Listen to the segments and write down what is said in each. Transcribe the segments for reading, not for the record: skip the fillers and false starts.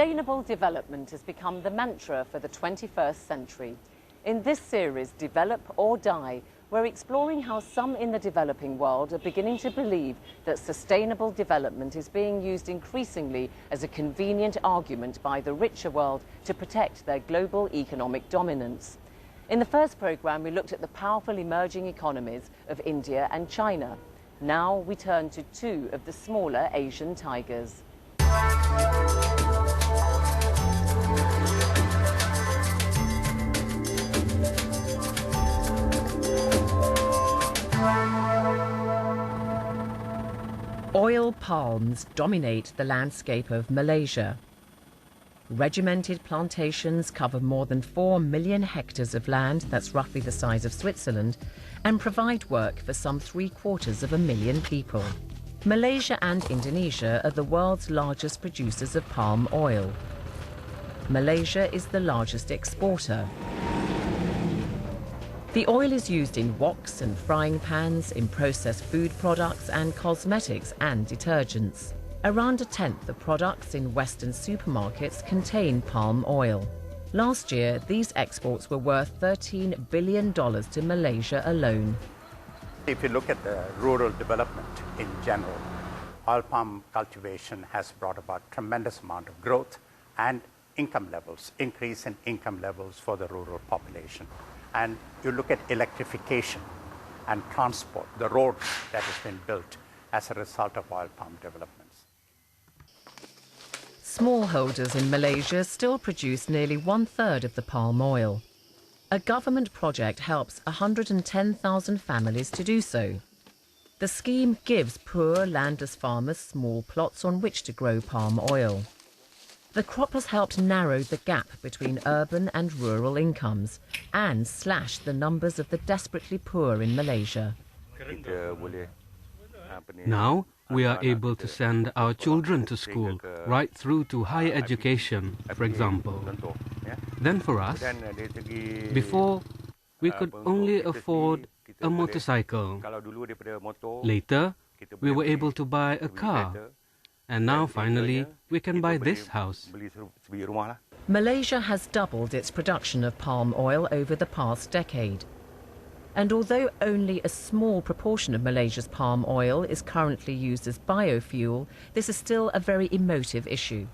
Sustainable development has become the mantra for the 21st century. In this series, Develop or Die, we're exploring how some in the developing world are beginning to believe that sustainable development is being used increasingly as a convenient argument by the richer world to protect their global economic dominance. In the first programme, we looked at the powerful emerging economies of India and China. Now we turn to two of the smaller Asian tigers. Oil palms dominate the landscape of Malaysia. Regimented plantations cover more than 4 million hectares of land, that's roughly the size of Switzerland, and provide work for some 750,000 people. Malaysia and Indonesia are the world's largest producers of palm oil. Malaysia is the largest exporter. The oil is used in woks and frying pans, in processed food products and cosmetics and detergents. Around a tenth of products in Western supermarkets contain palm oil. Last year, these exports were worth $13 billion to Malaysia alone. If you look at the rural development in general, oil palm cultivation has brought about tremendous amount of growth and income levels, increase in income levels for the rural population. And you look at electrification and transport, the roads that has been built as a result of oil palm developments. Smallholders in Malaysia still produce nearly 1/3 of the palm oil. A government project helps 110,000 families to do so. The scheme gives poor landless farmers small plots on which to grow palm oil. The crop has helped narrow the gap between urban and rural incomes and slash the numbers of the desperately poor in Malaysia. Now we are able to send our children to school, right through to higher education, for example. Then for us, before we could only afford a motorcycle. Later, we were able to buy a car. And now, finally, we can buy this house. Malaysia has doubled its production of palm oil over the past decade. And although only a small proportion of Malaysia's palm oil is currently used as biofuel, this is still a very emotive issue.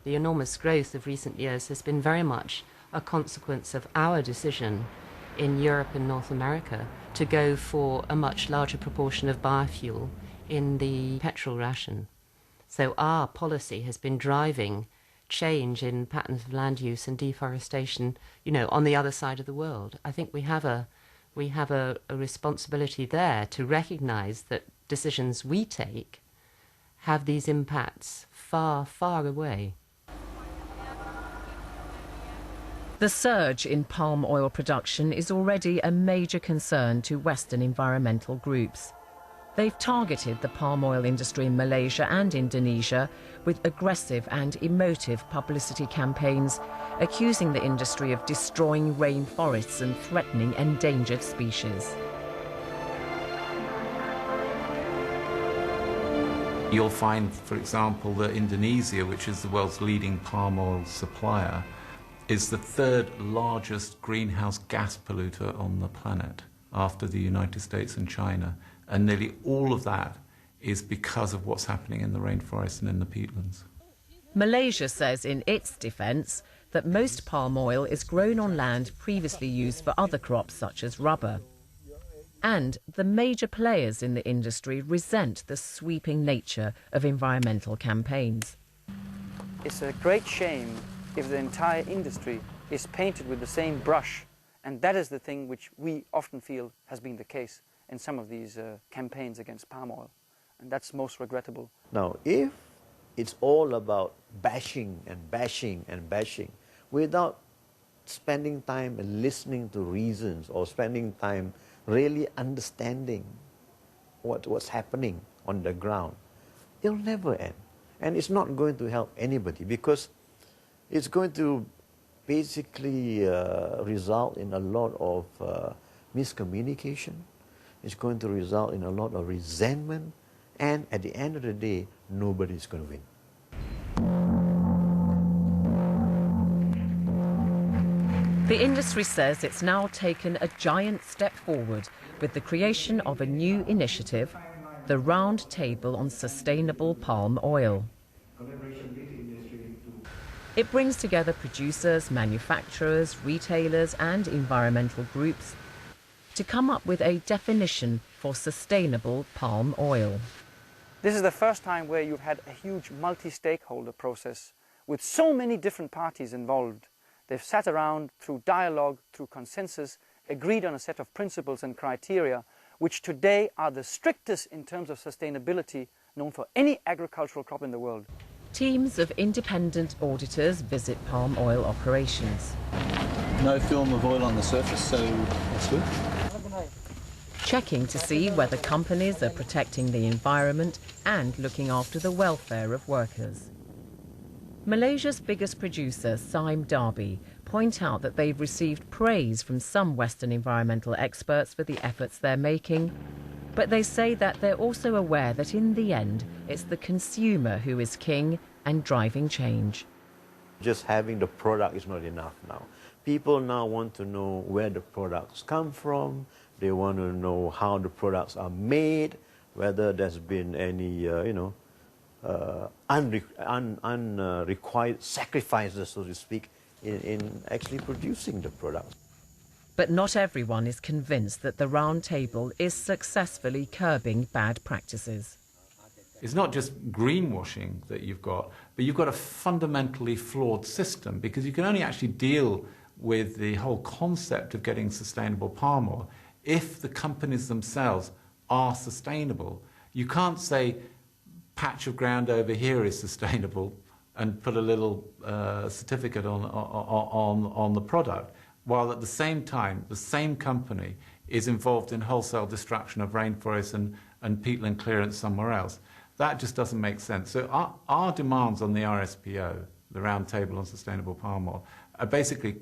The enormous growth of recent years has been very much a consequence of our decision in Europe and North America to go for a much larger proportion of biofuel in the petrol ration. So our policy has been driving change in patterns of land use and deforestation, on the other side of the world. I think we have a responsibility there to recognise that decisions we take have these impacts far, far away. The surge in palm oil production is already a major concern to Western environmental groups. They've targeted the palm oil industry in Malaysia and Indonesia with aggressive and emotive publicity campaigns, accusing the industry of destroying rainforests and threatening endangered species. You'll find, for example, that Indonesia, which is the world's leading palm oil supplier, is the third largest greenhouse gas polluter on the planet after the United States and China. And nearly all of that is because of what's happening in the rainforest and in the peatlands. Malaysia says in its defence that most palm oil is grown on land previously used for other crops such as rubber. And the major players in the industry resent the sweeping nature of environmental campaigns. It's a great shame if the entire industry is painted with the same brush, and that is the thing which we often feel has been the case in some of these campaigns against palm oil, and that's most regrettable. Now, if it's all about bashing and bashing and bashing without spending time and listening to reasons or spending time really understanding what's happening on the ground, it'll never end. And it's not going to help anybody because it's going to basically result in a lot of miscommunication. It's going to result in a lot of resentment, and at the end of the day, nobody's going to win. The industry says it's now taken a giant step forward with the creation of a new initiative, the Round Table on Sustainable Palm Oil. It brings together producers, manufacturers, retailers and environmental groups to come up with a definition for sustainable palm oil. This is the first time where you've had a huge multi-stakeholder process with so many different parties involved. They've sat around through dialogue, through consensus, agreed on a set of principles and criteria, which today are the strictest in terms of sustainability known for any agricultural crop in the world. Teams of independent auditors visit palm oil operations. No film of oil on the surface, so that's good. Checking to see whether companies are protecting the environment and looking after the welfare of workers. Malaysia's biggest producer, Sime Darby, point out that they've received praise from some Western environmental experts for the efforts they're making, but they say that they're also aware that in the end, it's the consumer who is king and driving change. Just having the product is not enough now. People now want to know where the products come from. They want to know how the products are made, whether there's been any, unrequired sacrifices, so to speak, in actually producing the product. But not everyone is convinced that the Round Table is successfully curbing bad practices. It's not just greenwashing that you've got, but you've got a fundamentally flawed system, because you can only actually deal with the whole concept of getting sustainable palm oil if the companies themselves are sustainable. You can't say patch of ground over here is sustainable and put a little certificate on the product, while at the same time the same company is involved in wholesale destruction of rainforests and peatland clearance somewhere else. That just doesn't make sense. So our demands on the RSPO, the Round Table on Sustainable Palm Oil, are basically,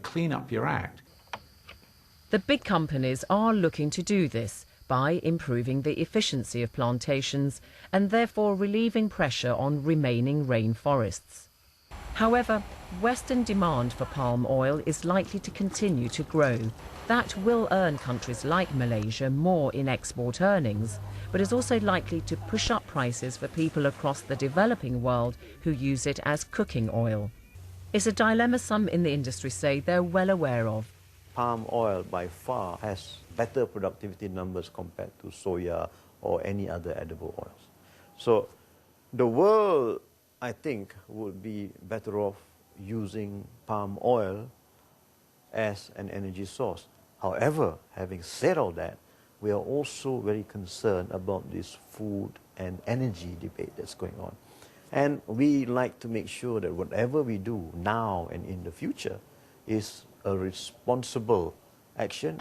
clean up your act. The big companies are looking to do this by improving the efficiency of plantations and therefore relieving pressure on remaining rainforests. However, Western demand for palm oil is likely to continue to grow. That will earn countries like Malaysia more in export earnings, but is also likely to push up prices for people across the developing world who use it as cooking oil. It's a dilemma some in the industry say they're well aware of. Palm oil by far has better productivity numbers compared to soya or any other edible oils. So the world, I think, would be better off using palm oil as an energy source. However, having said all that, we are also very concerned about this food and energy debate that's going on. And we like to make sure that whatever we do now and in the future is a responsible action.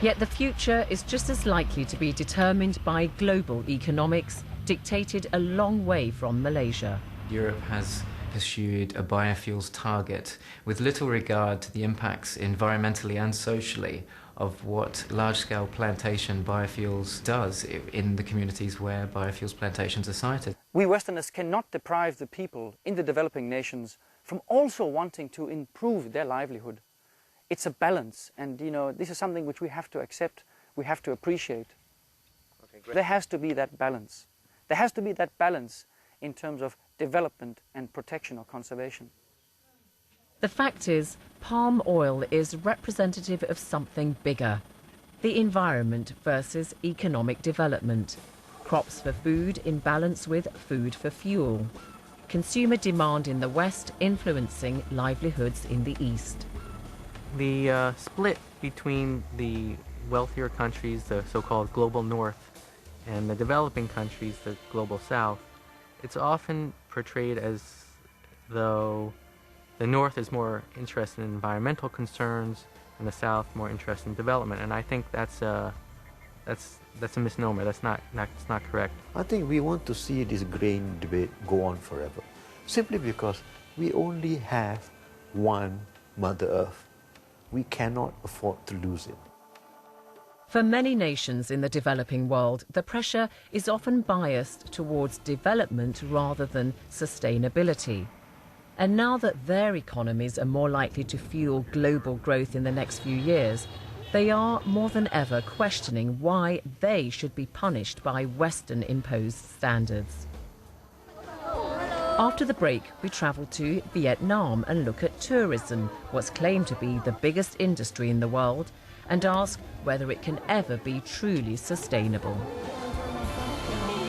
Yet the future is just as likely to be determined by global economics, dictated a long way from Malaysia. Europe has pursued a biofuels target with little regard to the impacts environmentally and socially of what large-scale plantation biofuels does in the communities where biofuels plantations are sited. We Westerners cannot deprive the people in the developing nations from also wanting to improve their livelihood. It's a balance, and this is something which we have to accept, we have to appreciate. Okay, great. There has to be that balance. There has to be that balance in terms of development and protection or conservation. The fact is, palm oil is representative of something bigger. The environment versus economic development. Crops for food in balance with food for fuel. Consumer demand in the West influencing livelihoods in the East. The split between the wealthier countries, the so-called global North, and the developing countries, the global South, it's often portrayed as though the North is more interested in environmental concerns and the South more interested in development. And I think that's a misnomer. That's not correct. I think we want to see this grain debate go on forever, simply because we only have one Mother Earth. We cannot afford to lose it. For many nations in the developing world, the pressure is often biased towards development rather than sustainability. And now that their economies are more likely to fuel global growth in the next few years, they are more than ever questioning why they should be punished by Western-imposed standards. After the break, we travel to Vietnam and look at tourism, what's claimed to be the biggest industry in the world, and ask whether it can ever be truly sustainable.